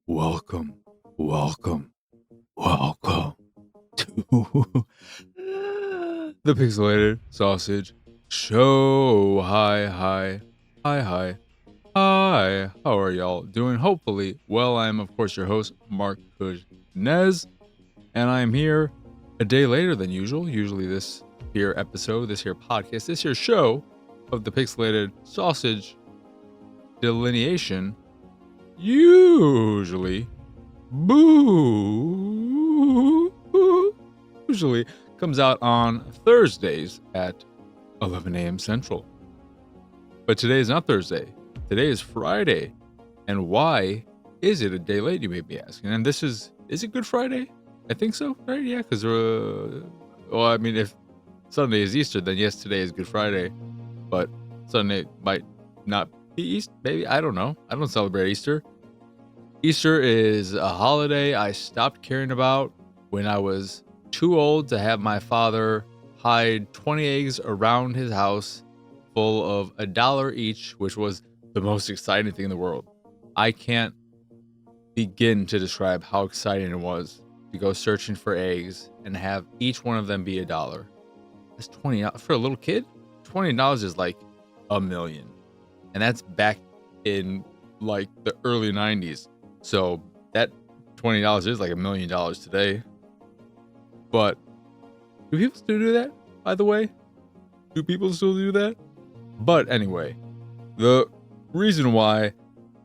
Welcome, welcome, welcome to the Pixelated Sausage Show. Hi. How are y'all doing? Hopefully, well, I am, of course, your host, Mark Kuznez, and I am here a day later than usual. Usually, this here episode, this here podcast, this here show of the Pixelated Sausage delineation usually comes out on Thursdays at 11 a.m. Central. But today is not Thursday. Today is Friday. And why is it a day late, you may be asking? And this is it Good Friday? I think so, right? Yeah, because, if Sunday is Easter, then yes, today is Good Friday. But Sunday might not be Easter, maybe. I don't know. I don't celebrate Easter. Easter is a holiday I stopped caring about when I was too old to have my father hide 20 eggs around his house full of $1 each, which was the most exciting thing in the world. I can't begin to describe how exciting it was to go searching for eggs and have each one of them be $1. That's $20 for a little kid. $20 is like $1 million, and that's back in like the early 90s. So that $20 is like $1 million today. But do people still do that, by the way? Do people still do that? But anyway, the reason why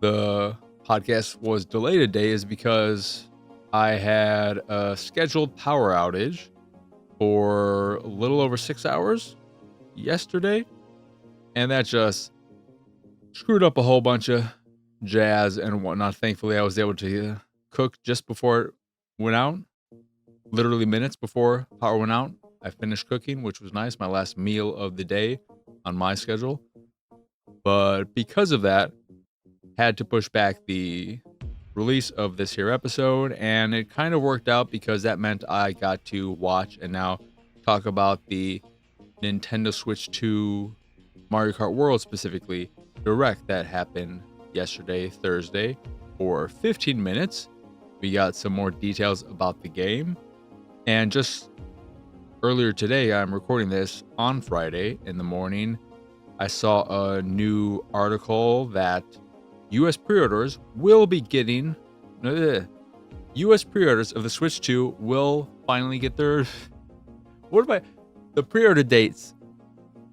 the podcast was delayed a day is because I had a scheduled power outage for a little over 6 hours yesterday. And that just screwed up a whole bunch of jazz and whatnot. Thankfully, I was able to cook just before it went out. Literally minutes before power went out, I finished cooking, which was nice. My last meal of the day on my schedule. But because of that, had to push back the release of this here episode, and it kind of worked out because that meant I got to watch and now talk about the Nintendo Switch 2 Mario Kart World, specifically Direct, that happened yesterday, Thursday, for 15 minutes. We got some more details about the game. And just earlier today, I'm recording this on Friday in the morning, I saw a new article that U.S. pre-orders will be getting... U.S. pre-orders of the Switch 2 will finally get their... The pre-order dates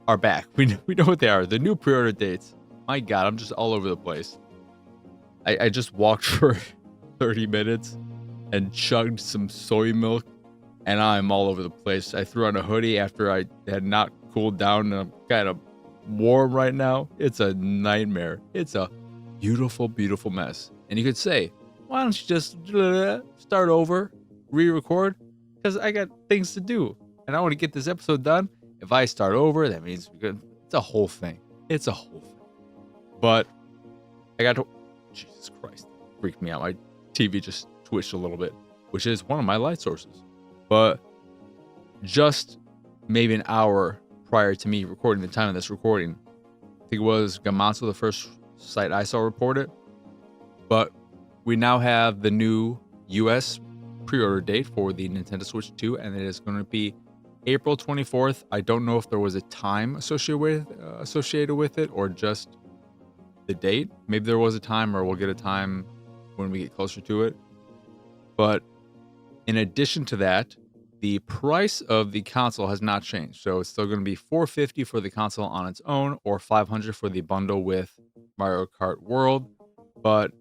are back. We know what they are. The new pre-order dates. My God, I'm just all over the place. I just walked for 30 minutes and chugged some soy milk, and I'm all over the place. I threw on a hoodie after I had not cooled down, and I'm kind of warm right now. It's a nightmare. It's a beautiful, beautiful mess. And you could say, why don't you just start over, re-record? Because I got things to do, and I want to get this episode done. If I start over, that means it's a whole thing. It's a whole thing. But I got to... Jesus Christ. Freaked me out. My TV just twitched a little bit, which is one of my light sources. But just maybe an hour prior to me recording, the time of this recording, I think it was Gamatsu, the first site I saw report it. But we now have the new US pre-order date for the Nintendo Switch 2, and it is going to be April 24th. I don't know if there was a time associated with it or just the date. Maybe there was a time, or we'll get a time when we get closer to it. But in addition to that, the price of the console has not changed. So it's still going to be $450 for the console on its own, or $500 for the bundle with Mario Kart World. But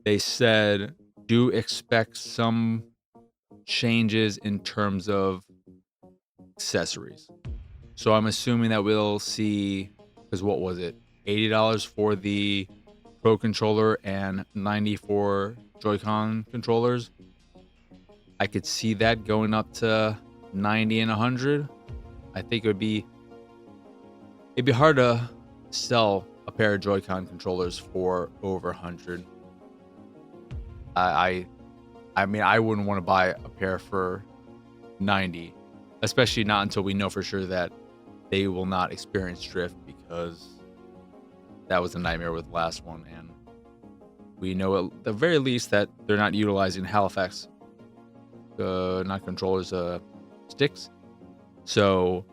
they said do expect some changes in terms of accessories. So I'm assuming that we'll see, because what was it? $80 for the Pro controller and $90 for Joy-Con controllers. I could see that going up to $90 and $100. I think it'd be hard to sell a pair of Joy-Con controllers for over $100. I mean, I wouldn't want to buy a pair for $90, especially not until we know for sure that they will not experience drift, because that was a nightmare with the last one. And We know at the very least that they're not utilizing Hall effects, not controllers, sticks. So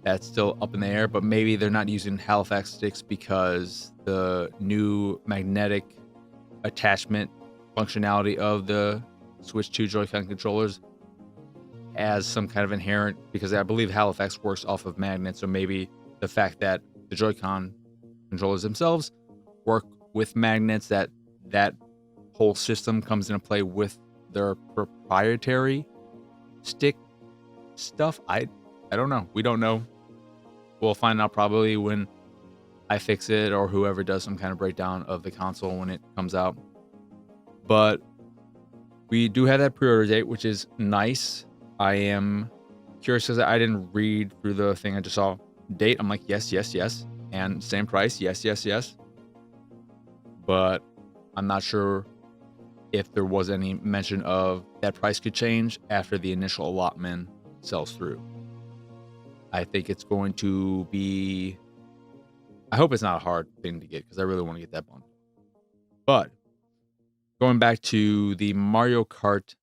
that's still up in the air, but maybe they're not using Hall effects sticks because the new magnetic attachment functionality of the Switch 2 Joy-Con controllers as some kind of inherent, because I believe Hall effects works off of magnets, so maybe the fact that the Joy-Con controllers themselves work with magnets, that whole system comes into play with their proprietary stick stuff. I don't know. We don't know. We'll find out probably when I fix it, or whoever does some kind of breakdown of the console when it comes out. But we do have that pre-order date, which is nice. I am curious because I didn't read through the thing. I just saw date. I'm like, yes, yes, yes. And same price. Yes, yes, yes. But I'm not sure if there was any mention of that price could change after the initial allotment sells through. I think it's going to be... I hope it's not a hard thing to get because I really want to get that bundle. But going back to the Mario Kart...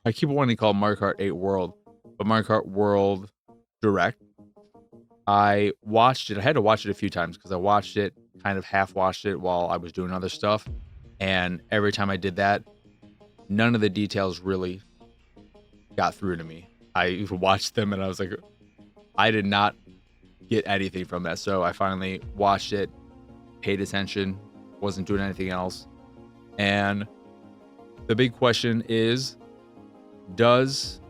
I keep wanting to call it Mario Kart 8 World, but Mario Kart World Direct. I watched it. I had to watch it a few times because I watched it, kind of half watched it while I was doing other stuff. And every time I did that, none of the details really got through to me. I watched them and I was like, I did not get anything from that. So I finally watched it, paid attention, wasn't doing anything else. And the big question is, does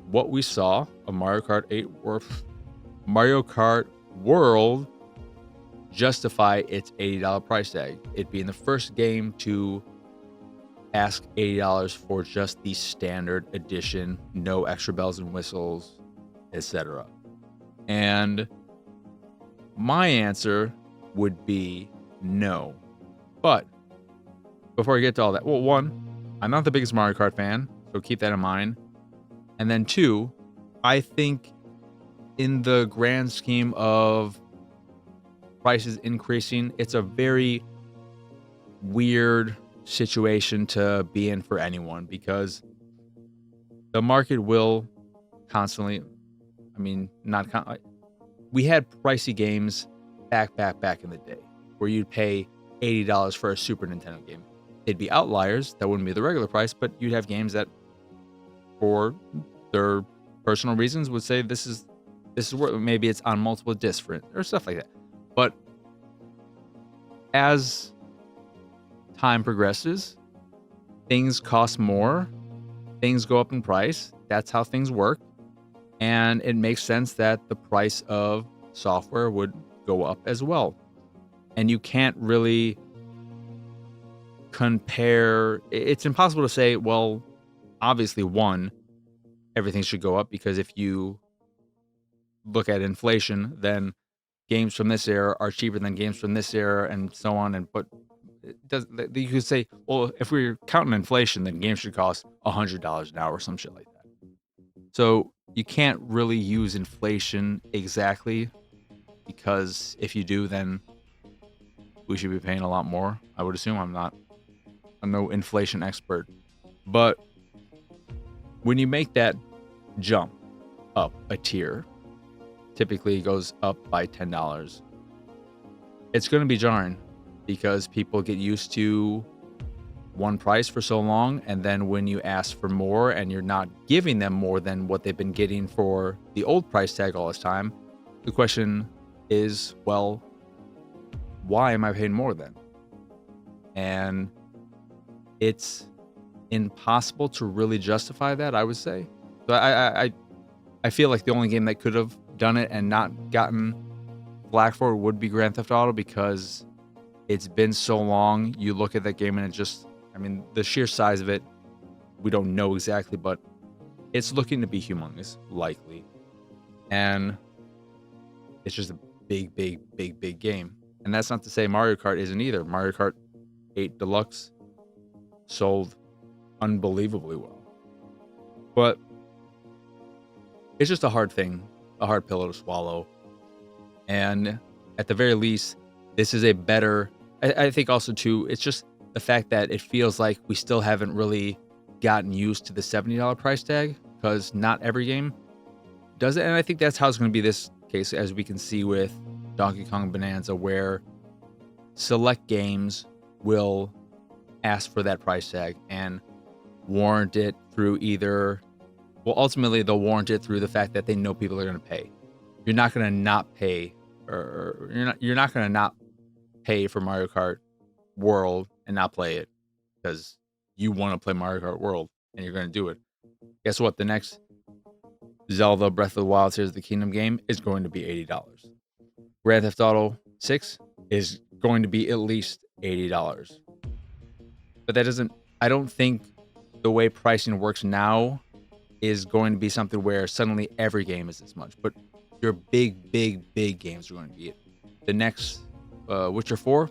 what we saw of Mario Kart 8 Mario Kart World justify its $80 price tag? It being the first game to ask $80 for just the standard edition, no extra bells and whistles, etc. And my answer would be no. But before I get to all that, well, one, I'm not the biggest Mario Kart fan, so keep that in mind. And then two, I think in the grand scheme of prices increasing, it's a very weird situation to be in for anyone, because the market will constantly, we had pricey games back in the day where you'd pay $80 for a Super Nintendo game. It'd be outliers, that wouldn't be the regular price, but you'd have games that for their personal reasons would say this is where maybe it's on multiple discs for it or stuff like that. But as time progresses, things cost more, things go up in price. That's how things work. And it makes sense that the price of software would go up as well. And you can't really compare. It's impossible to say, well, obviously, one, everything should go up, because if you look at inflation, then games from this era are cheaper than games from this era, and so on. And but you could say, well, if we're counting inflation, then games should cost $100 an hour or some shit like that. So you can't really use inflation exactly, because if you do, then we should be paying a lot more. I would assume. I'm no inflation expert, but when you make that jump up a tier, typically it goes up by $10. It's going to be jarring, because people get used to one price for so long, and then when you ask for more and you're not giving them more than what they've been getting for the old price tag all this time, the question is, well, why am I paying more then? And it's impossible to really justify that, I would say. So I feel like the only game that could have done it and not gotten flack for it would be Grand Theft Auto, because it's been so long. You look at that game and it just, the sheer size of it, we don't know exactly, but it's looking to be humongous, likely. And it's just a big game. And that's not to say Mario Kart isn't either. Mario Kart 8 Deluxe sold unbelievably well. But it's just a hard thing, a hard pill to swallow. And at the very least, this is a better I think also too, it's just the fact that it feels like we still haven't really gotten used to the $70 price tag, because not every game does it. And I think that's how it's going to be this case, as we can see with Donkey Kong Bonanza, where select games will ask for that price tag and warrant it through either, well, ultimately they'll warrant it through the fact that they know people are going to pay. You're not going to not pay, or you're not going to not pay for Mario Kart World and not play it because you want to play Mario Kart World and you're going to do it. Guess what? The next Zelda Breath of the Wild Tears of the Kingdom game is going to be $80. Grand Theft Auto 6 is going to be at least $80. But that doesn't, I don't think the way pricing works now is going to be something where suddenly every game is this much. But your big games are going to be it. The next Witcher 4,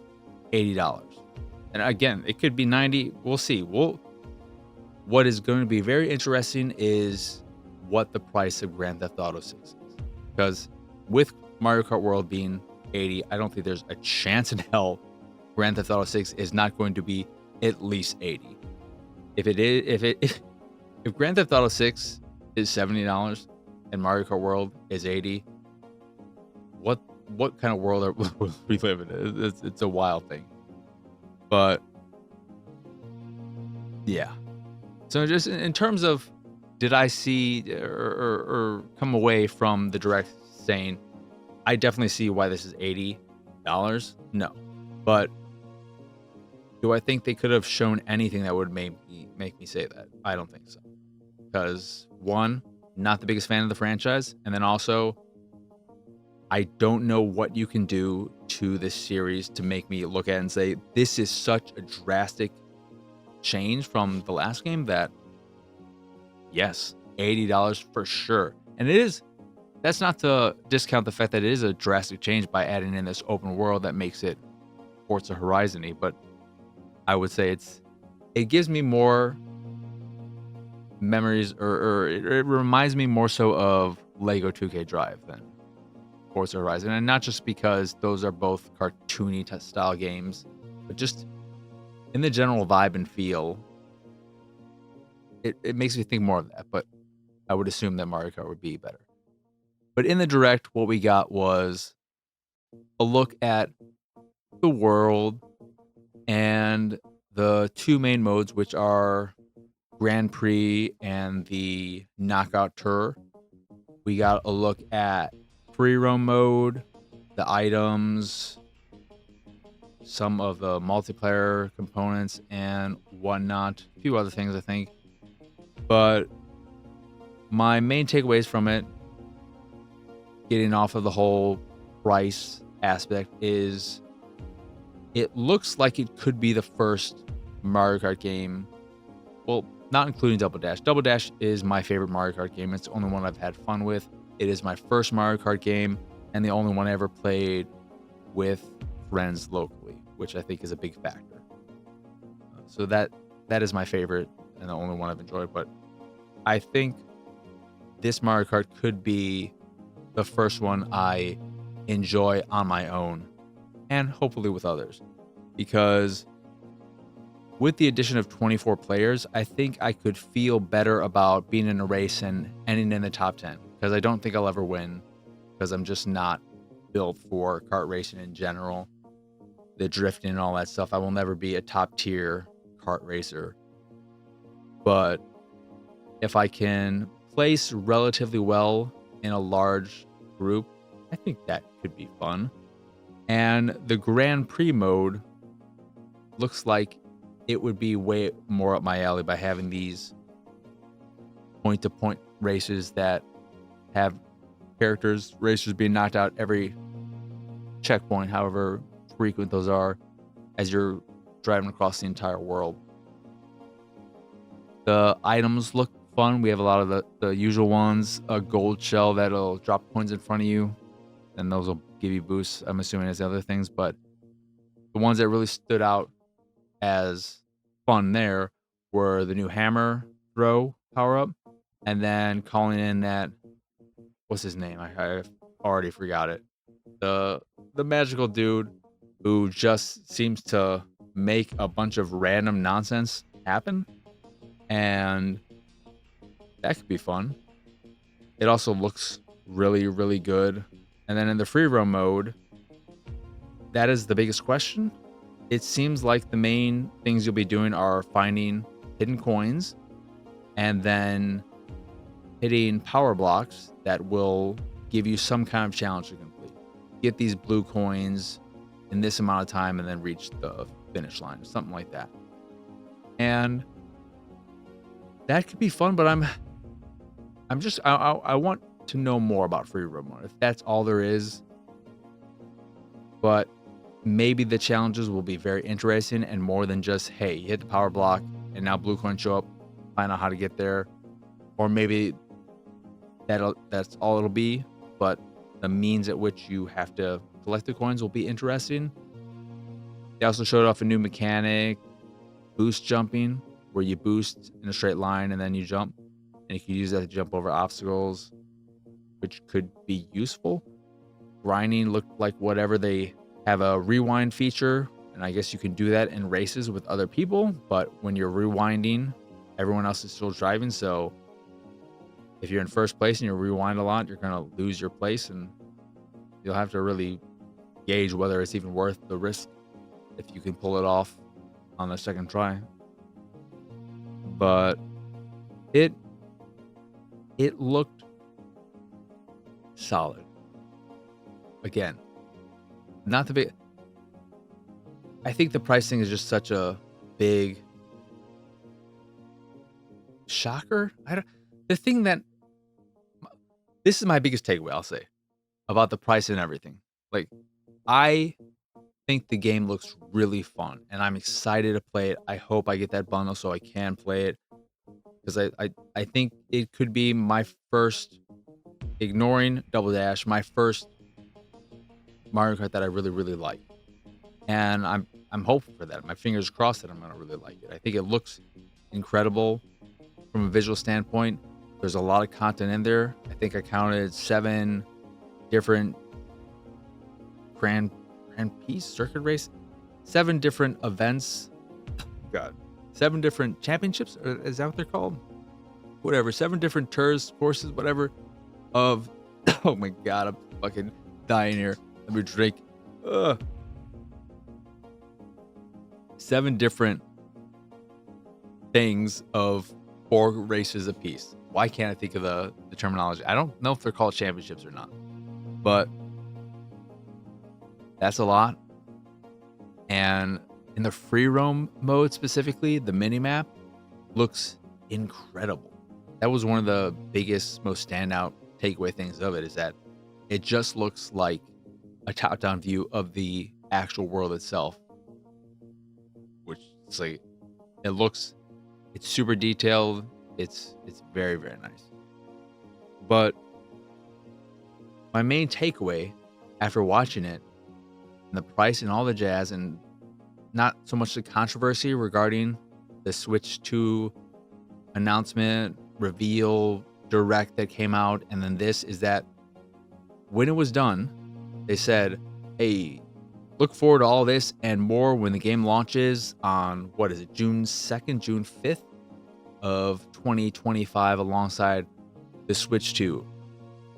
$80. And again, it could be 90. We'll see. What is going to be very interesting is what the price of Grand Theft Auto 6 is. Because with Mario Kart World being 80, I don't think there's a chance in hell Grand Theft Auto 6 is not going to be at least 80. If Grand Theft Auto 6 is $70 and Mario Kart World is 80, what kind of world are we live in? It's a wild thing. But yeah. So just in terms of, did I see or come away from the direct saying, I definitely see why this is $80? No. But do I think they could have shown anything that would make me say that? I don't think so. Because one, not the biggest fan of the franchise, and then also, I don't know what you can do to this series to make me look at it and say, this is such a drastic change from the last game that, yes, $80 for sure. And it is, that's not to discount the fact that it is a drastic change by adding in this open world that makes it Forza Horizon-y, but I would say it gives me more memories, or it reminds me more so of Lego 2K Drive than Forza Horizon. And not just because those are both cartoony style games, but just in the general vibe and feel, it makes me think more of that. But I would assume that Mario Kart would be better. But in the direct, what we got was a look at the world and the two main modes, which are Grand Prix and the Knockout Tour. We got a look at free roam mode, the items, some of the multiplayer components and whatnot, a few other things, I think. But my main takeaways from it, getting off of the whole price aspect, is it looks like it could be the first Mario Kart game. Well, not including Double Dash. Double Dash is my favorite Mario Kart game. It's the only one I've had fun with. It is my first Mario Kart game and the only one I ever played with friends locally, which I think is a big factor. So that is my favorite and the only one I've enjoyed. But I think this Mario Kart could be the first one I enjoy on my own, and hopefully with others, because with the addition of 24 players, I think I could feel better about being in a race and ending in the top 10, because I don't think I'll ever win, because I'm just not built for kart racing in general. The drifting and all that stuff, I will never be a top tier kart racer. But if I can place relatively well in a large group, I think that could be fun. And the Grand Prix mode looks like it would be way more up my alley by having these point-to-point races that have racers being knocked out every checkpoint, however frequent those are, as you're driving across the entire world. The items look fun. We have a lot of the usual ones, a gold shell that'll drop coins in front of you, and those will give you boosts, I'm assuming, as the other things. But the ones that really stood out as fun there were the new hammer throw power-up, and then calling in that, what's his name? I already forgot it. The magical dude who just seems to make a bunch of random nonsense happen, and that could be fun. It also looks really, really good. And then in the free roam mode, that is the biggest question. It seems like the main things you'll be doing are finding hidden coins and then hitting power blocks that will give you some kind of challenge to complete. Get these blue coins in this amount of time and then reach the finish line, something like that. And that could be fun, but I want to know more about free roam mode, if that's all there is. But maybe the challenges will be very interesting and more than just, hey, you hit the power block and now blue coins show up, find out how to get there. Or maybe that's all it'll be, but the means at which you have to collect the coins will be interesting. They also showed off a new mechanic, boost jumping, where you boost in a straight line and then you jump. And you can use that to jump over obstacles, which could be useful. Grinding looked like whatever. They have a rewind feature, and I guess you can do that in races with other people, but when you're rewinding, everyone else is still driving, so if you're in first place and you rewind a lot, you're going to lose your place, and you'll have to really gauge whether it's even worth the risk if you can pull it off on the second try. But it looked solid. Again, not the big. I think the pricing is just such a big shocker. The thing that this is my biggest takeaway, I'll say, about the price and everything. Like, I think the game looks really fun, and I'm excited to play it. I hope I get that bundle so I can play it, because I think it could be my first, ignoring Double Dash, my first Mario Kart that I really, really like. And I'm hopeful for that. My fingers crossed that I'm gonna really like it. I think it looks incredible from a visual standpoint. There's a lot of content in there. I think I counted 7 different Grand Prix circuit race, 7 different events. God, 7 different championships. Is that what they're called? Whatever. 7 different tours, courses, whatever. Of oh my god, I'm fucking dying here. Let me drink. 7 different things of 4 races apiece. Why can't I think of the terminology? I don't know if they're called championships or not, but that's a lot. And in the free roam mode specifically, the minimap looks incredible. That was one of the biggest, most standout takeaway things of it, is that it just looks like a top-down view of the actual world itself, which it's like, it's super detailed. It's very, very nice. But my main takeaway after watching it, and the price and all the jazz, and not so much the controversy regarding the Switch 2 announcement, reveal, direct that came out, and then this, is that when it was done, they said, hey, look forward to all this and more when the game launches on, what is it, June 2nd, June 5th of 2025, alongside the Switch 2.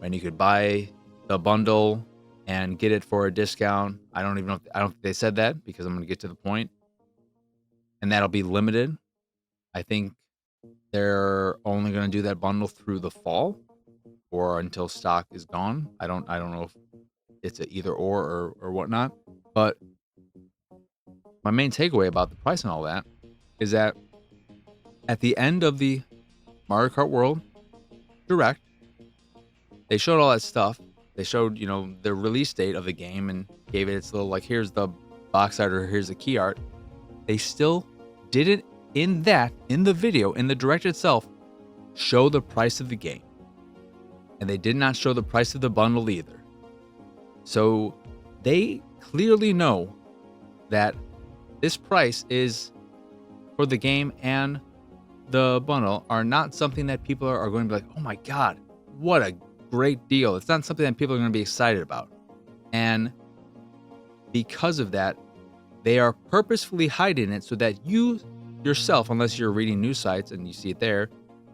And you could buy the bundle and get it for a discount. I don't think they said that, because I'm going to get to the point. And that'll be limited. I think they're only going to do that bundle through the fall or until stock is gone. I don't know if it's a either or whatnot. But my main takeaway about the price and all that is that at the end of the Mario Kart World Direct, they showed all that stuff. They showed, the release date of the game and gave it its little, like, here's the box art or here's the key art. They still didn't, in the video, in the Direct itself, show the price of the game. And they did not show the price of the bundle either. So they clearly know that this price is for the game and the bundle are not something that people are going to be like, oh my god, what a great deal. It's not something that people are going to be excited about. And because of that, they are purposefully hiding it so that you yourself, unless you're reading news sites and you see it there,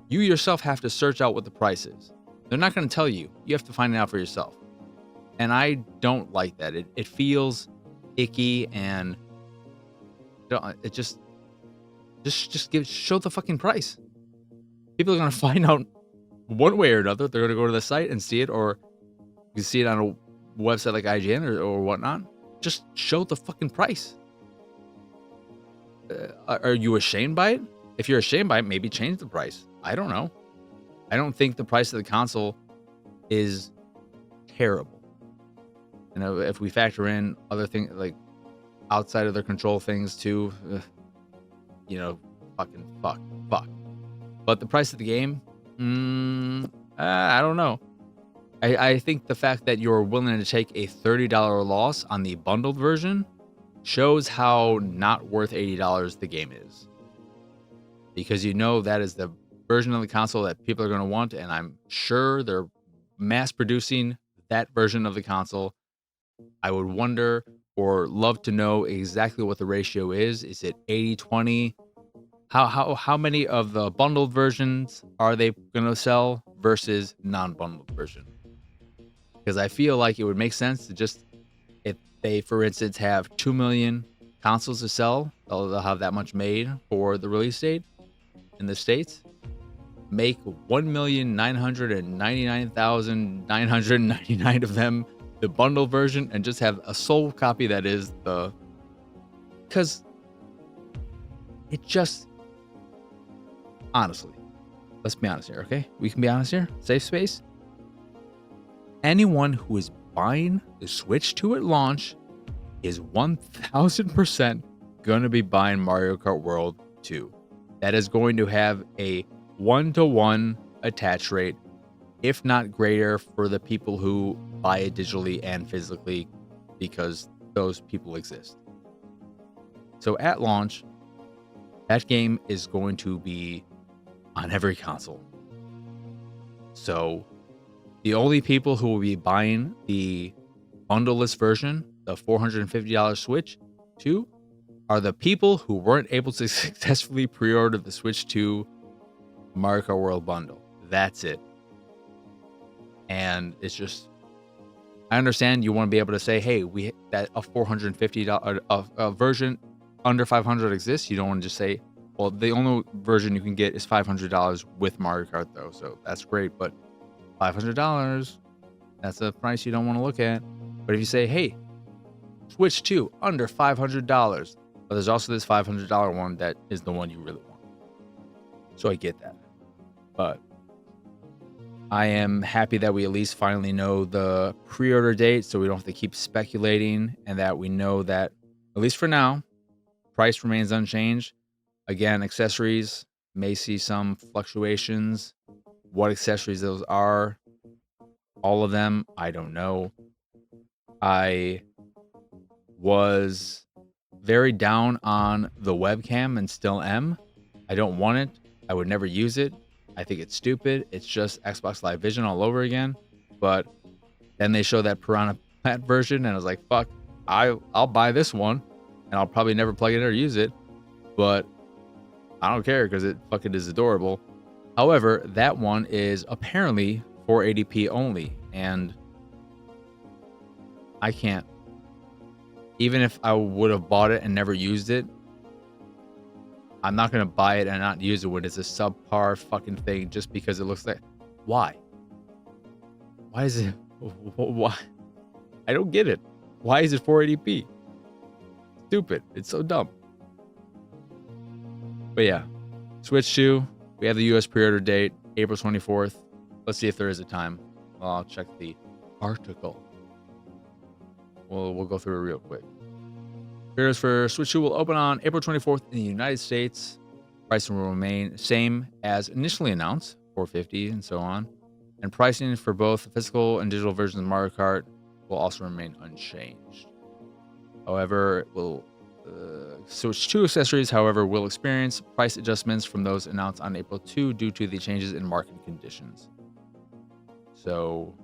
you yourself have to search out what the price is. They're not going to tell you. You have to find it out for yourself. And I don't like that. It feels icky, and it just show the fucking price. People are going to find out one way or another. They're going to go to the site and see it, or you can see it on a website like IGN or whatnot. Just show the fucking price. Are you ashamed by it? If you're ashamed by it, maybe change the price. I don't know. I don't think the price of the console is terrible. You know, if we factor in other things like outside of their control things too, you know, fuck. But the price of the game, I don't know. I think the fact that you're willing to take a $30 loss on the bundled version shows how not worth $80 the game is. Because you know that is the version of the console that people are going to want, and I'm sure they're mass producing that version of the console. I would wonder or love to know exactly what the ratio is. Is it 80-20? How many of the bundled versions are they going to sell versus non-bundled version? Because I feel like it would make sense to just, if they, for instance, have 2 million consoles to sell, they'll have that much made for the release date in the States. Make 1,999,999 of them the bundle version, and just have a sole copy that is the... Because it just... Honestly, let's be honest here, okay? We can be honest here. Safe space. Anyone who is buying the Switch 2 at launch is 1,000% going to be buying Mario Kart World 2. That is going to have a 1-to-1 attach rate, if not greater, for the people who buy it digitally and physically, because those people exist. So at launch, that game is going to be on every console. So the only people who will be buying the bundleless version, the $450 Switch 2, are the people who weren't able to successfully pre-order the Switch 2 Mario Kart World bundle. That's it. And it's just, I understand you want to be able to say, hey, that a $450 version under $500 exists. You don't want to just say, well, the only version you can get is $500 with Mario Kart though. So that's great, but $500, that's a price you don't want to look at. But if you say, hey, Switch 2 under $500, but there's also this $500 one that is the one you really want. So I get that. But I am happy that we at least finally know the pre-order date, so we don't have to keep speculating, and that we know that, at least for now, price remains unchanged. Again, accessories may see some fluctuations. What accessories those are, all of them, I don't know. I was very down on the webcam and still am. I don't want it. I would never use it. I think it's stupid. It's just Xbox Live Vision all over again. But then they show that Piranha Plant version, and I was like, fuck, I'll buy this one, and I'll probably never plug it or use it. But I don't care because it fucking is adorable. However, that one is apparently 480p only, and I can't. Even if I would have bought it and never used it, I'm not going to buy it and not use it when it's a subpar fucking thing just because it looks like... Why? Why is it... Why? I don't get it. Why is it 480p? Stupid. It's so dumb. But yeah, Switch 2. We have the US pre-order date, April 24th. Let's see if there is a time. Well, I'll check the article. We'll go through it real quick. Pre-orders for Switch 2 will open on April 24th in the United States. Pricing will remain same as initially announced, $450 and so on. And pricing for both physical and digital versions of Mario Kart will also remain unchanged. However, Switch 2 accessories, however, will experience price adjustments from those announced on April 2 due to the changes in market conditions. So,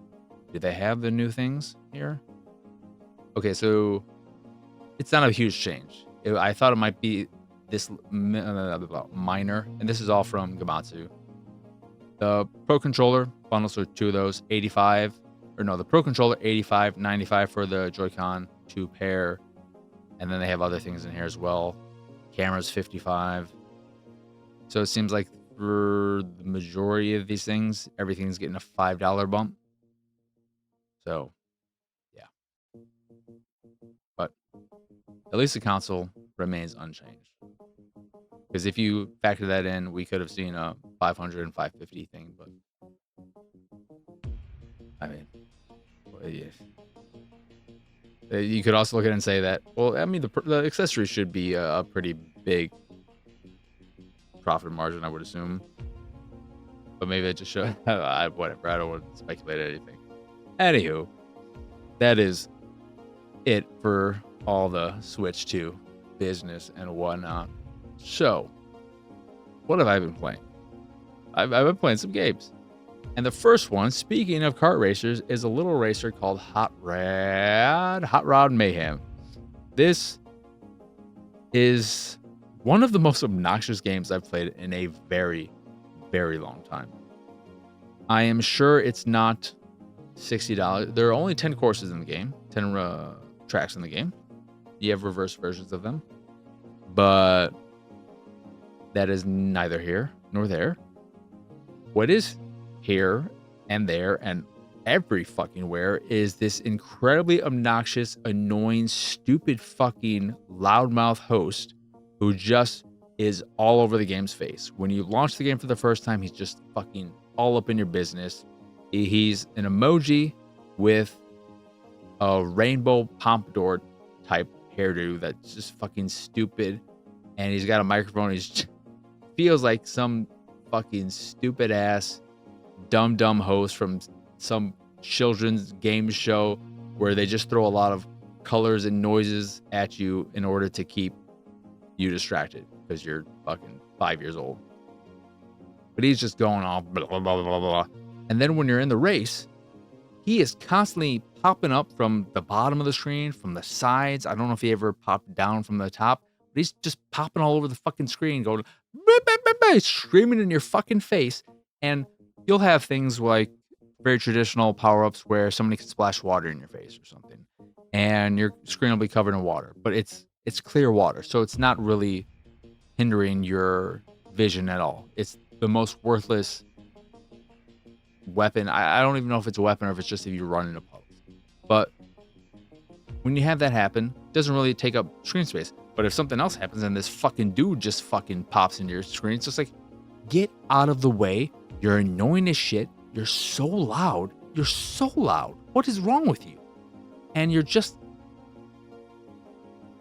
do they have the new things here? Okay, so it's not a huge change. I thought it might be this minor, and this is all from Gamatsu. The Pro Controller bundles are 2 of those, 85, or no, the Pro Controller 85, 95 for the Joy-Con 2 pair, and then they have other things in here as well. Cameras 55. So it seems like for the majority of these things, everything's getting a $5 bump. So, yeah. But at least the console remains unchanged. Because if you factor that in, we could have seen a 500 and 550 thing, but I mean, you could also look at it and say that, well, I mean, the accessories should be a pretty big profit margin, I would assume. But maybe it just should. Whatever. I don't want to speculate anything. Anywho, that is it for all the Switch 2 business and whatnot. So, what have I been playing? I've been playing some games. And the first one, speaking of kart racers, is a little racer called Hot Rod Mayhem. This is one of the most obnoxious games I've played in a very, very long time. I am sure it's not $60. There are only 10 courses in the game, 10 tracks in the game. You have reverse versions of them. But that is neither here nor there. What is here and there and every fucking where is this incredibly obnoxious, annoying, stupid fucking loudmouth host who just is all over the game's face. When you launch the game for the first time, he's just fucking all up in your business. He's an emoji with a rainbow pompadour type hairdo that's just fucking stupid. And he's got a microphone. He feels like some fucking stupid ass dumb host from some children's game show where they just throw a lot of colors and noises at you in order to keep you distracted because you're fucking 5 years old. But he's just going off blah, blah, blah, blah, blah. And then when you're in the race, he is constantly popping up from the bottom of the screen, from the sides. I don't know if he ever popped down from the top, but he's just popping all over the fucking screen, going bah, bah, bah, bah, screaming in your fucking face. And you'll have things like very traditional power-ups where somebody can splash water in your face or something, and your screen will be covered in water, but it's clear water, so it's not really hindering your vision at all. It's the most worthless weapon. I don't even know if it's a weapon or if it's just if you run into puddles. But when you have that happen, it doesn't really take up screen space. But if something else happens and this fucking dude just fucking pops into your screen, it's just like, get out of the way. You're annoying as shit. You're so loud. You're so loud. What is wrong with you? And you're just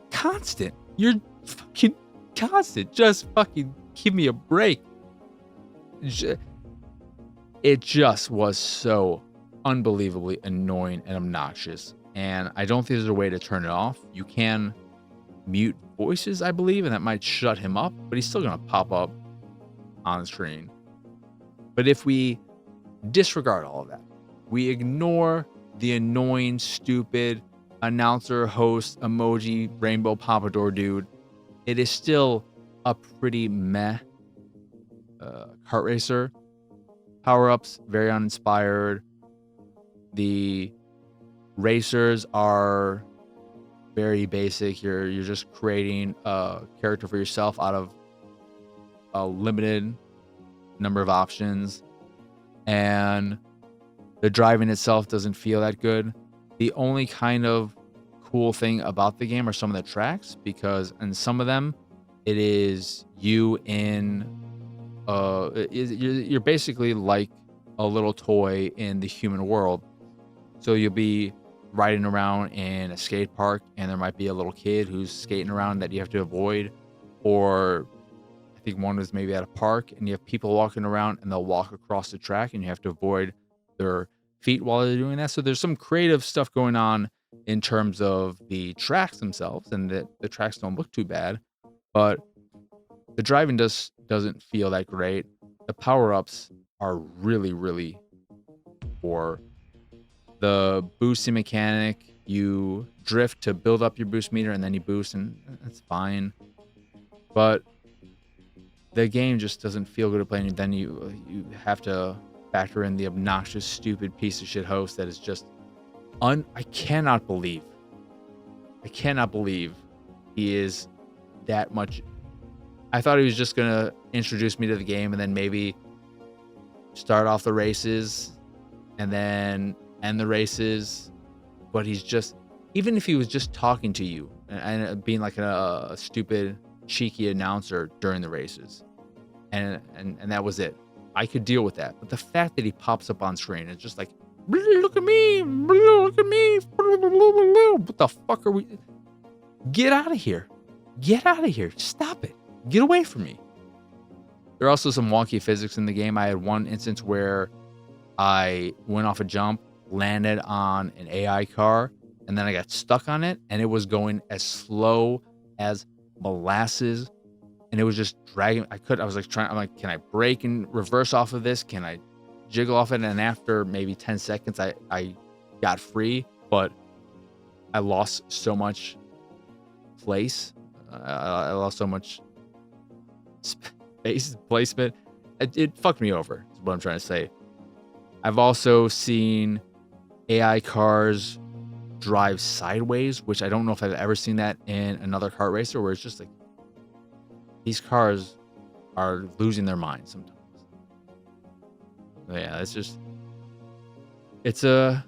constant. You're fucking constant. Just fucking give me a break. It just was so unbelievably annoying and obnoxious. And I don't think there's a way to turn it off. You can mute voices, I believe, and that might shut him up, but he's still going to pop up on the screen. But if we disregard all of that, we ignore the annoying, stupid announcer, host, emoji, rainbow pompadour dude, it is still a pretty meh kart racer. Power-ups, very uninspired. The racers are very basic. You're just creating a character for yourself out of a limited number of options, and the driving itself doesn't feel that good. The only kind of cool thing about the game are some of the tracks, because in some of them it is you in you're basically like a little toy in the human world. So you'll be riding around in a skate park and there might be a little kid who's skating around that you have to avoid, or I think one is maybe at a park and you have people walking around and they'll walk across the track and you have to avoid their feet while they're doing that. So there's some creative stuff going on in terms of the tracks themselves, and the tracks don't look too bad, but the driving doesn't feel that great. The power-ups are really, really poor. The boosting mechanic You drift to build up your boost meter, and then you boost, and that's fine. But the game just doesn't feel good to play, and then you have to factor in the obnoxious, stupid piece of shit host that is just I cannot believe he is that much. I thought he was just gonna introduce me to the game and then maybe start off the races and then end the races. But he's just, even if he was just talking to you and being like a stupid, cheeky announcer during the races, and that was it, I could deal with that. But the fact that he pops up on screen, it's just like, look at me, look at me, what the fuck are we? Get out of here. Get out of here. Stop it. Get away from me. There are also some wonky physics in the game. I had one instance where I went off a jump, landed on an AI car, and then I got stuck on it, and it was going as slow as molasses, and it was just dragging. I'm like, can I brake and reverse off of this? Can I jiggle off it? And after maybe 10 seconds, I got free, but I lost so much place. I lost so much space placement. It fucked me over, is what I'm trying to say. I've also seen AI cars drive sideways, which I don't know if I've ever seen that in another kart racer, where it's just like, these cars are losing their minds sometimes. But yeah, it's a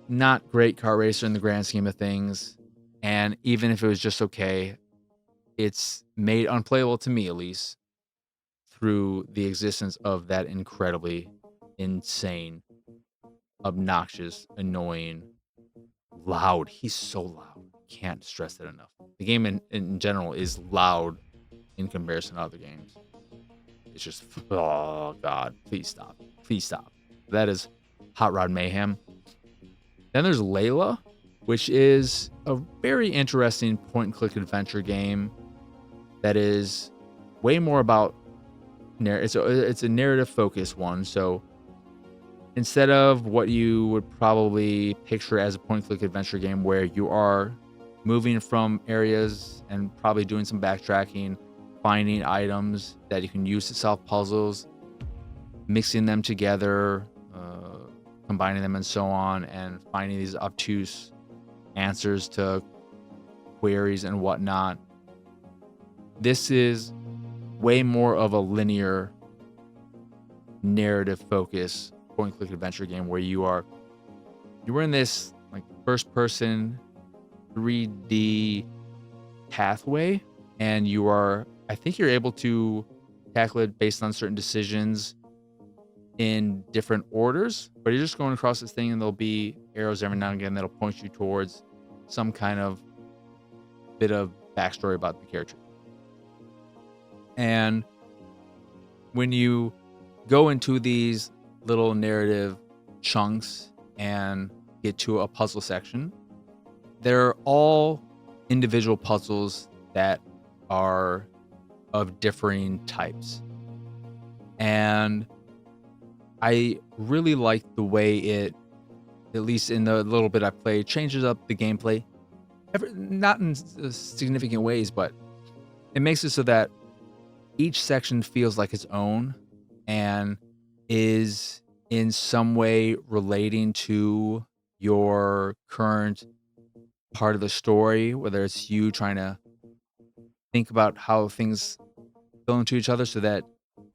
not great kart racer in the grand scheme of things. And even if it was just okay, it's made unplayable to me, at least, through the existence of that incredibly insane, obnoxious, annoying, loud. He's so loud. Can't stress it enough. The game in general is loud in comparison to other games. It's just, oh God, please stop. Please stop. That is Hot Rod Mayhem. Then there's Leila, which is a very interesting point-and-click adventure game that is way more about it's a narrative-focused one. So instead of what you would probably picture as a point-and-click adventure game where you are moving from areas and probably doing some backtracking, finding items that you can use to solve puzzles, mixing them together, combining them and so on, and finding these obtuse answers to queries and whatnot. This is way more of a linear narrative focus point click adventure game where you were in this like first person 3D pathway, and I think you're able to tackle it based on certain decisions in different orders, but you're just going across this thing and there'll be arrows every now and again that'll point you towards some kind of bit of backstory about the character. And when you go into these little narrative chunks and get to a puzzle section, they're all individual puzzles that are of differing types. And I really like the way it, at least in the little bit I played, changes up the gameplay. Not in significant ways, but it makes it so that each section feels like its own and is in some way relating to your current part of the story, whether it's you trying to think about how things fill into each other, so that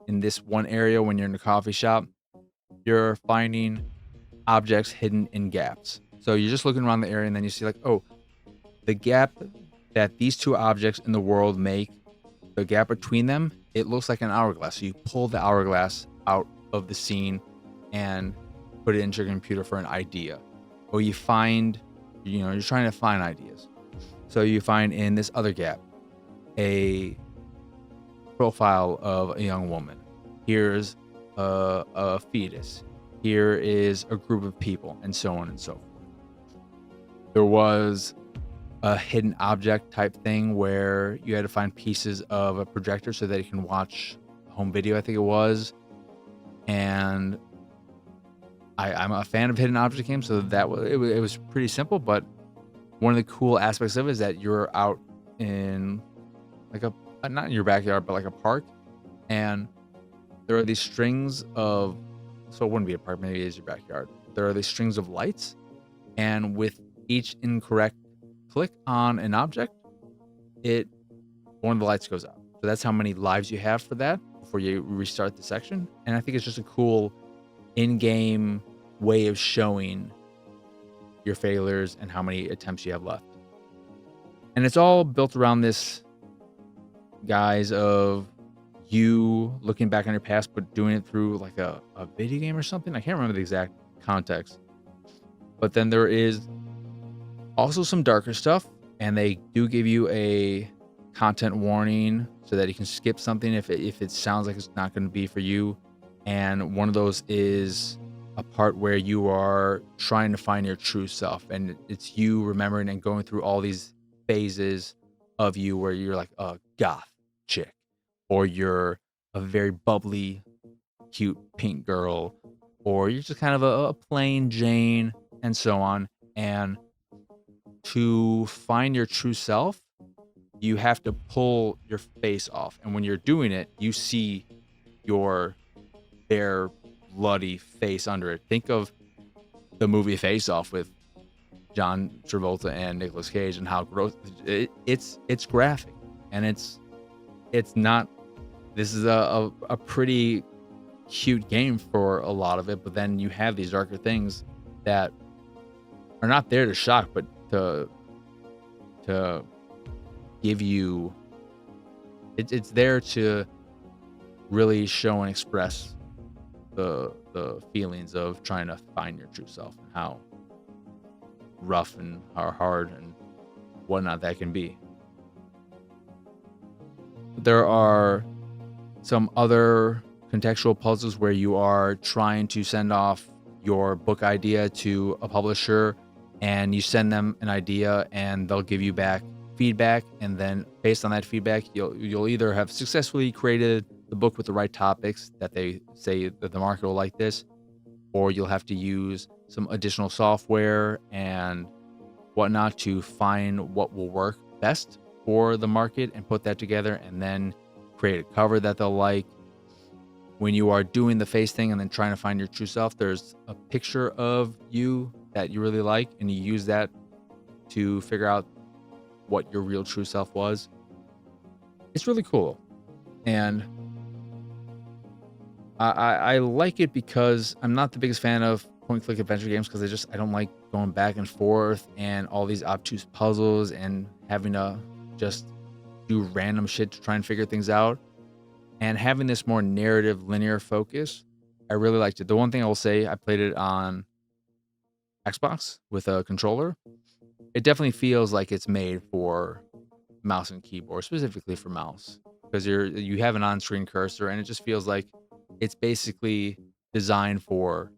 in this one area when you're in a coffee shop, you're finding objects hidden in gaps. So you're just looking around the area and then you see like, oh, the gap that these two objects in the world make, the gap between them, it looks like an hourglass. So you pull the hourglass out of the scene and put it into your computer for an idea. Or you find, you're trying to find ideas. So you find in this other gap a profile of a young woman. Here's a fetus. Here is a group of people, and so on and so forth. There was a hidden object type thing where you had to find pieces of a projector so that you can watch home video, I think it was. And I'm a fan of hidden object games, so that it was pretty simple, but one of the cool aspects of it is that you're out in like not in your backyard, but like a park, and there are these strings of, so it wouldn't be a park, maybe it is your backyard. There are these strings of lights, and with each incorrect click on an object, one of the lights goes out. So that's how many lives you have for that before you restart the section. And I think it's just a cool in-game way of showing your failures and how many attempts you have left. And it's all built around this guise of you looking back on your past, but doing it through like a video game or something. I can't remember the exact context. But then there is also some darker stuff, and they do give you a content warning so that you can skip something if it sounds like it's not going to be for you. And one of those is a part where you are trying to find your true self, and it's you remembering and going through all these phases of you where you're like a goth chick, or you're a very bubbly, cute pink girl, or you're just kind of a plain Jane, and so on. And to find your true self, you have to pull your face off. And when you're doing it, you see your bare, bloody face under it. Think of the movie Face Off with John Travolta and Nicolas Cage, and how gross it's graphic, and it's not. This is a pretty cute game for a lot of it, but then you have these darker things that are not there to shock, but to give you. It's there to really show and express the feelings of trying to find your true self, and how rough and how hard and whatnot that can be. There are some other contextual puzzles where you are trying to send off your book idea to a publisher, and you send them an idea and they'll give you back feedback, and then based on that feedback you'll either have successfully created the book with the right topics that they say that the market will like this, or you'll have to use some additional software and whatnot to find what will work best for the market and put that together, and then create a cover that they'll like. When you are doing the face thing and then trying to find your true self, there's a picture of you that you really like, and you use that to figure out what your real true self was. It's really cool. And I like it because I'm not the biggest fan of point-click adventure games, because I don't like going back and forth and all these obtuse puzzles and having to just do random shit to try and figure things out. And having this more narrative, linear focus, I really liked it. The one thing I will say, I played it on Xbox with a controller. It definitely feels like it's made for mouse and keyboard, specifically for mouse, because you have an on-screen cursor, and it just feels like it's basically designed for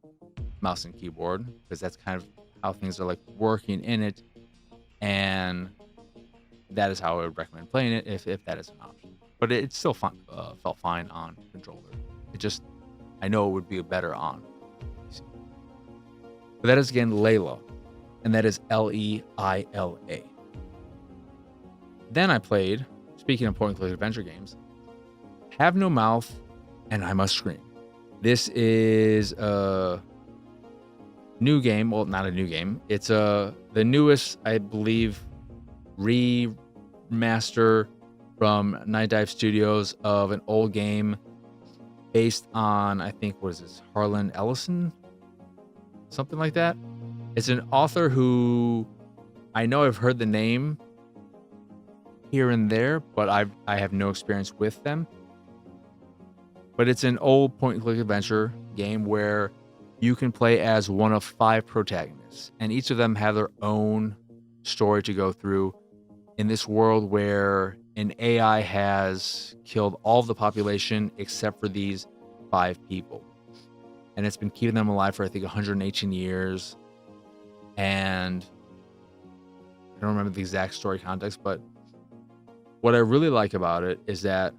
mouse and keyboard, because that's kind of how things are like working in it, and that is how I would recommend playing it if that is an option. But it still felt fine on controller. I know it would be better on PC. But that is again Leila, and that is Leila. Then I played, speaking of point-and-click adventure games, Have No Mouth and I Must Scream. This is a new game. Well, not a new game. It's the newest, I believe, remaster from Night Dive Studios of an old game based on, I think, what is this, Harlan Ellison? Something like that. It's an author who I know I've heard the name here and there, but I have no experience with them. But it's an old point-and-click adventure game where you can play as one of 5 protagonists, and each of them have their own story to go through in this world where an AI has killed all of the population except for these 5 people. And it's been keeping them alive for, I think, 118 years. And I don't remember the exact story context, but what I really like about it is that,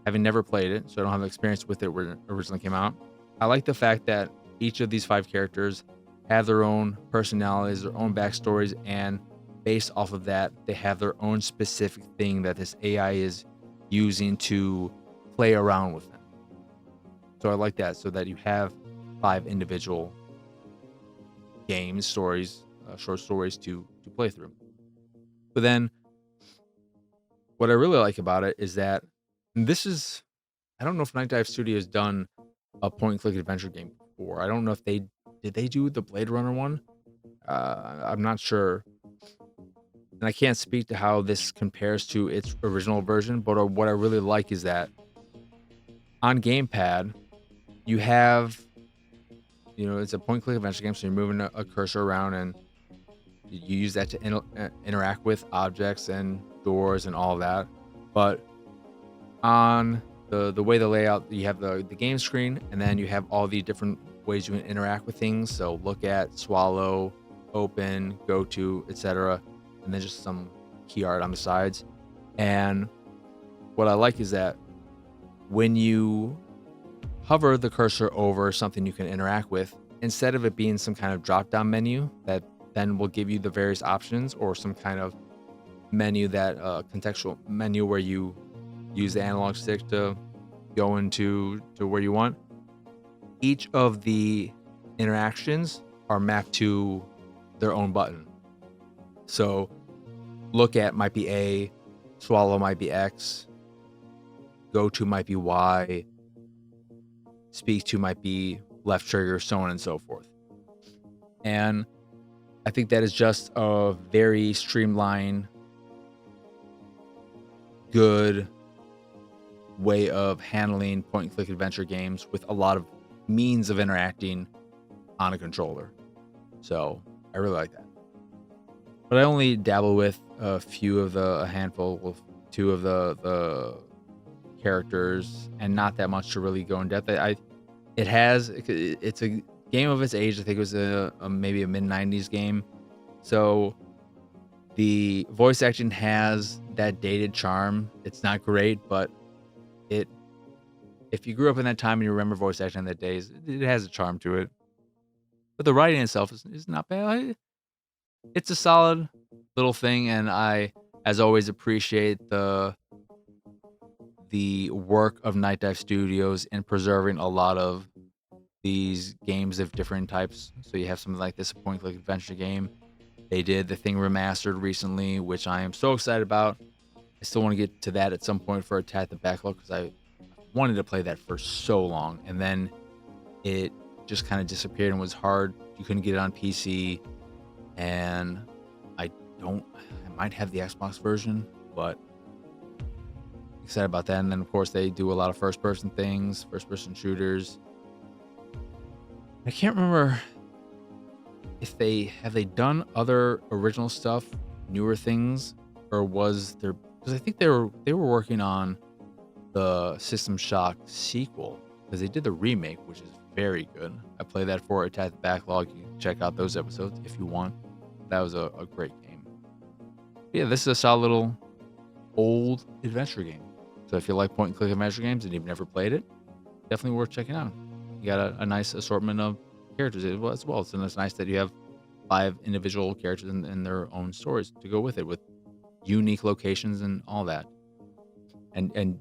having never played it, so I don't have experience with it when it originally came out, I like the fact that each of these 5 characters have their own personalities, their own backstories, and based off of that, they have their own specific thing that this AI is using to play around with them. So I like that, so that you have 5 individual games, stories, short stories to play through. But then what I really like about it is that this is, I don't know if Night Dive Studio has done a point and click adventure game before. I don't know if did they do the Blade Runner one? I'm not sure. And I can't speak to how this compares to its original version, but what I really like is that on gamepad, you have, it's a point and click adventure game, so you're moving a cursor around and you use that to interact with objects and doors and all that. But on the way the layout, you have the game screen, and then you have all the different ways you can interact with things. So look at, swallow, open, go to, etc. And then just some key art on the sides. And what I like is that when you hover the cursor over something you can interact with, instead of it being some kind of drop-down menu that then will give you the various options, or some kind of menu that contextual menu where you use the analog stick to go into where you want, each of the interactions are mapped to their own button. So look at might be A, swallow might be X, go to might be Y, speak to might be left trigger, so on and so forth. And I think that is just a very streamlined, good way of handling point and click adventure games with a lot of means of interacting on a controller. So I really like that. But I only dabble with a handful of 2 of the characters, and not that much to really go in depth. It's a game of its age. I think it was maybe a mid-90s game. So the voice acting has that dated charm. It's not great, but if you grew up in that time and you remember voice acting in that days, it has a charm to it. But the writing itself is not bad. It's a solid little thing, and I, as always, appreciate the work of Night Dive Studios in preserving a lot of these games of different types. So you have something like this, a point-and-click adventure game. They did The Thing remastered recently, which I am so excited about. I still want to get to that at some point for Attack the Backlog, because I wanted to play that for so long, and then it just kind of disappeared and was hard. You couldn't get it on PC, and I might have the Xbox version, but excited about that. And then of course they do a lot of first-person shooters. I can't remember if they done other original stuff, newer things, or was there, because I think they were working on the System Shock sequel, because they did the remake, which is very good. I played that for Attack the Backlog. You can check out those episodes if you want. That was a great game. But yeah, this is a solid little old adventure game. So if you like point and click adventure games and you've never played it, definitely worth checking out. You got a nice assortment of characters as well. So it's nice that you have 5 individual characters and their own stories to go with it, with unique locations and all that, and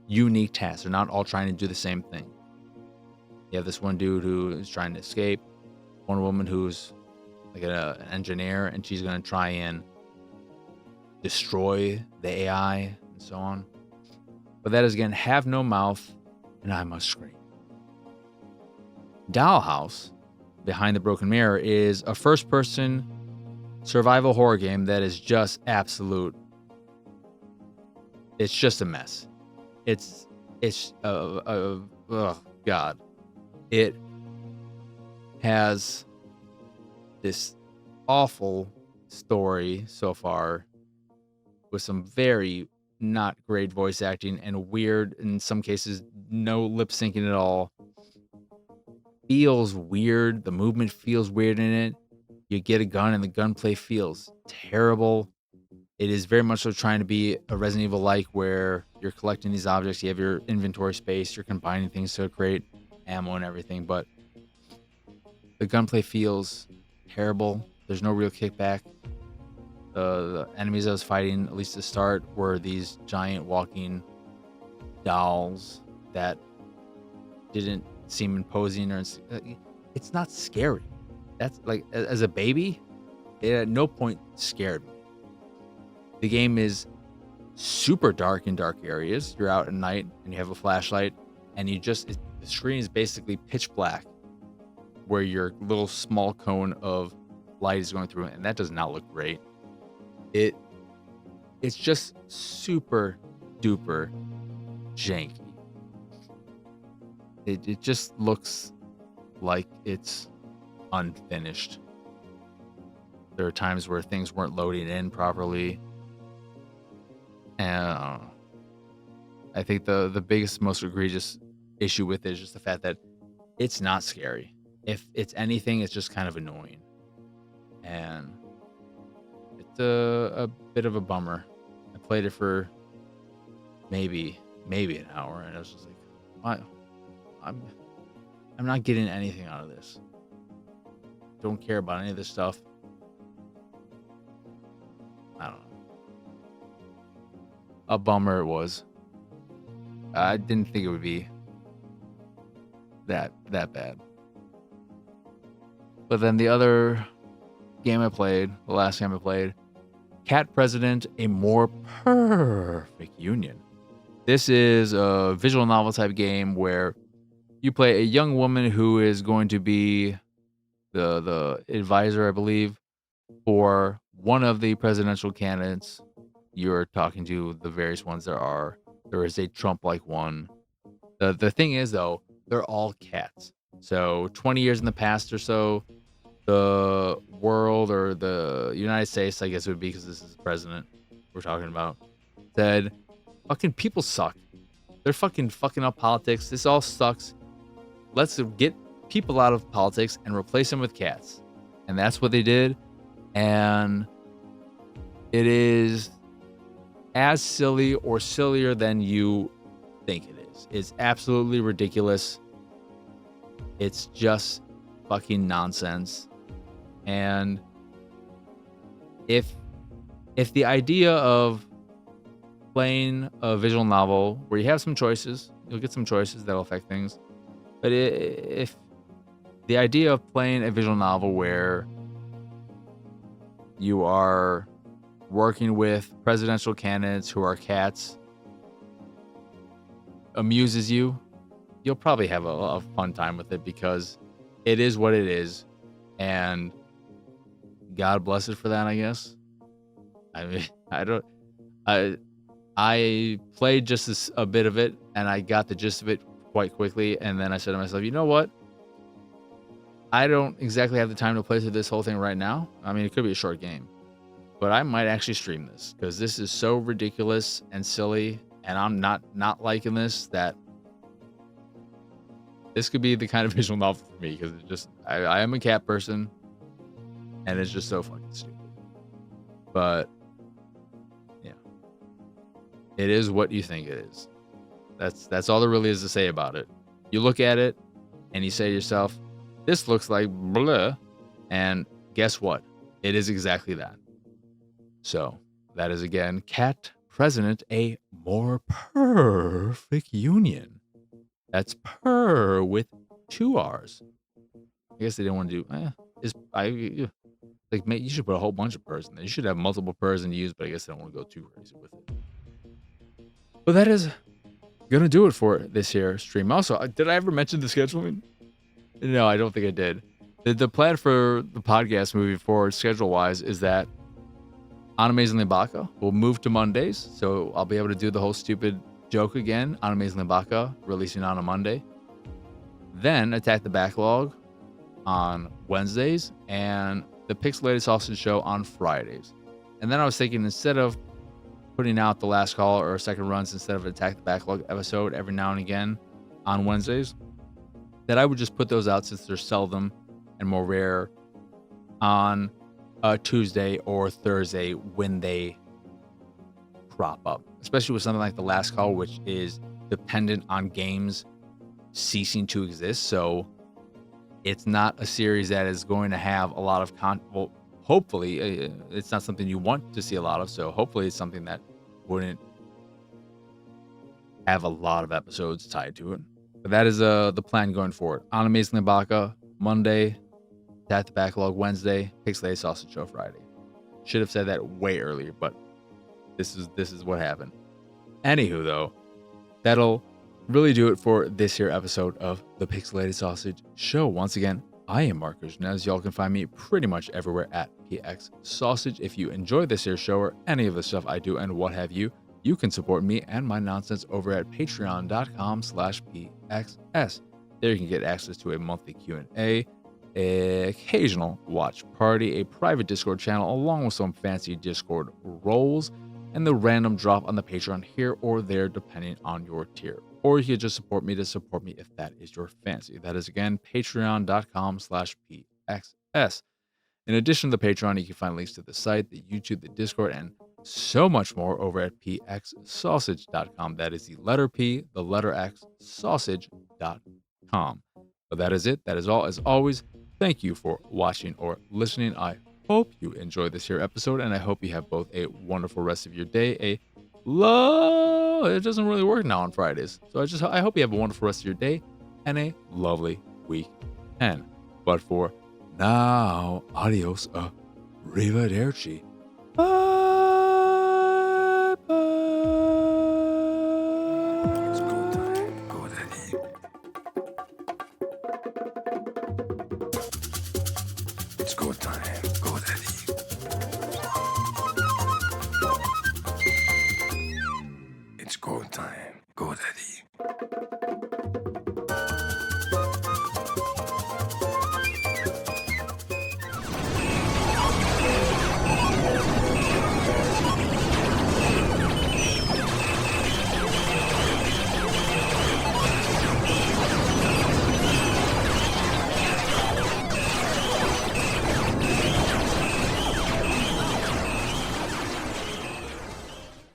unique tasks. They're not all trying to do the same thing. You have this one dude who is trying to escape, one woman who's like an engineer, and she's going to try and destroy the AI and so on. But that is, again, Have No Mouth and I Must Scream. Dollhouse, Behind the Broken Mirror, is a first-person survival horror game that is just absolute. It's just a mess. It's oh God. It has this awful story so far, with some very not great voice acting and weird, in some cases, no lip syncing at all. Feels weird. The movement feels weird in it. You get a gun and the gunplay feels terrible. It is very much so trying to be a Resident Evil-like, where you're collecting these objects, you have your inventory space, you're combining things to create ammo and everything, but the gunplay feels terrible. There's no real kickback. The enemies I was fighting, at least to start, were these giant walking dolls that didn't seem imposing or it's not scary. That's like, as a baby, it at no point scared me. The game is super dark in dark areas. You're out at night and you have a flashlight, and the screen is basically pitch black, where your little small cone of light is going through it, and that does not look great. It's just super duper janky. It just looks like it's unfinished. There are times where things weren't loading in properly. And I think the biggest, most egregious issue with it is just the fact that it's not scary. If it's anything, it's just kind of annoying. And it's a bit of a bummer. I played it for maybe an hour, and I was just like, I'm not getting anything out of this. Don't care about any of this stuff. I don't know. A bummer it was. I didn't think it would be that bad. But then the other game I played, the last game I played, Cat President, A More Perfect Union. This is a visual novel type game where you play a young woman who is going to be the advisor, I believe, for one of the presidential candidates. You're talking to the various ones there are. There is a Trump-like one. The thing is, though, they're all cats. So 20 years in the past or so, the world, or the United States, I guess it would be, because this is the president we're talking about, said, fucking people suck. They're fucking up politics. This all sucks. Let's get people out of politics and replace them with cats. And that's what they did. And it is as silly or sillier than you think it is. It's absolutely ridiculous. It's just fucking nonsense. And if the idea of playing a visual novel where you have some choices, you'll get some choices that'll affect things. But if the idea of playing a visual novel where you are working with presidential candidates who are cats amuses you, you'll probably have a fun time with it, because it is what it is. And God bless it for that, I guess. I mean, I played just a bit of it, and I got the gist of it quite quickly, and then I said to myself, you know what? I don't exactly have the time to play through this whole thing right now. I mean, it could be a short game, but I might actually stream this, because this is so ridiculous and silly, and I'm not liking this, that this could be the kind of visual novel for me, because it's just, I am a cat person, and it's just so fucking stupid. But yeah, it is what you think it is. That's all there really is to say about it. You look at it and you say to yourself, this looks like blah, and guess what? It is exactly that. So that is, again, Cat President, A More Perfect Union. That's purr with 2 R's. I guess they didn't want to do. Mate, you should put a whole bunch of purrs in there. You should have multiple purrs and use, but I guess they don't want to go too crazy with it. But that is gonna do it for this here stream. Also, did I ever mention the scheduling? No, I don't think I did. The plan for the podcast moving forward, schedule-wise, is that On Amazingly Baka will move to Mondays, so I'll be able to do the whole stupid joke again. On Amazingly Baka releasing on a Monday. Then Attack the Backlog on Wednesdays, and the Pixelated Sausage Show on Fridays. And then I was thinking, instead of putting out the last call or second runs, instead of Attack the Backlog episode every now and again on Wednesdays, that I would just put those out, since they're seldom and more rare, on a Tuesday or Thursday when they crop up. Especially with something like the last call, which is dependent on games ceasing to exist. So it's not a series that is going to have a lot of hopefully, it's not something you want to see a lot of. So hopefully it's something that wouldn't have a lot of episodes tied to it. But that is the plan going forward. On Amazingly Baka, Monday, Tap the Backlog Wednesday, Pixelated Sausage Show Friday. Should have said that way earlier, but this is what happened. Anywho, though, that'll really do it for this here episode of the Pixelated Sausage Show. Once again, I am Marcus Nez. Y'all can find me pretty much everywhere at PX Sausage. If you enjoy this here show or any of the stuff I do and what have you, you can support me and my nonsense over at patreon.com/PXS. There you can get access to a monthly Q&A, occasional watch party, a private Discord channel, along with some fancy Discord roles, and the random drop on the Patreon here or there depending on your tier. Or you can just support me if that is your fancy. That is, again, patreon.com/PXS. In addition to the Patreon, you can find links to the site, the YouTube, the Discord, and so much more over at pxsausage.com. That is the letter P, the letter X, sausage.com. But that is it. That is all. As always, thank you for watching or listening. I hope you enjoyed this here episode, and I hope you have both a wonderful rest of your day, it doesn't really work now on Fridays. So I hope you have a wonderful rest of your day and a lovely weekend. But for now, adios, arrivederci. Bye bye. It's go time. Go daddy. It's go time.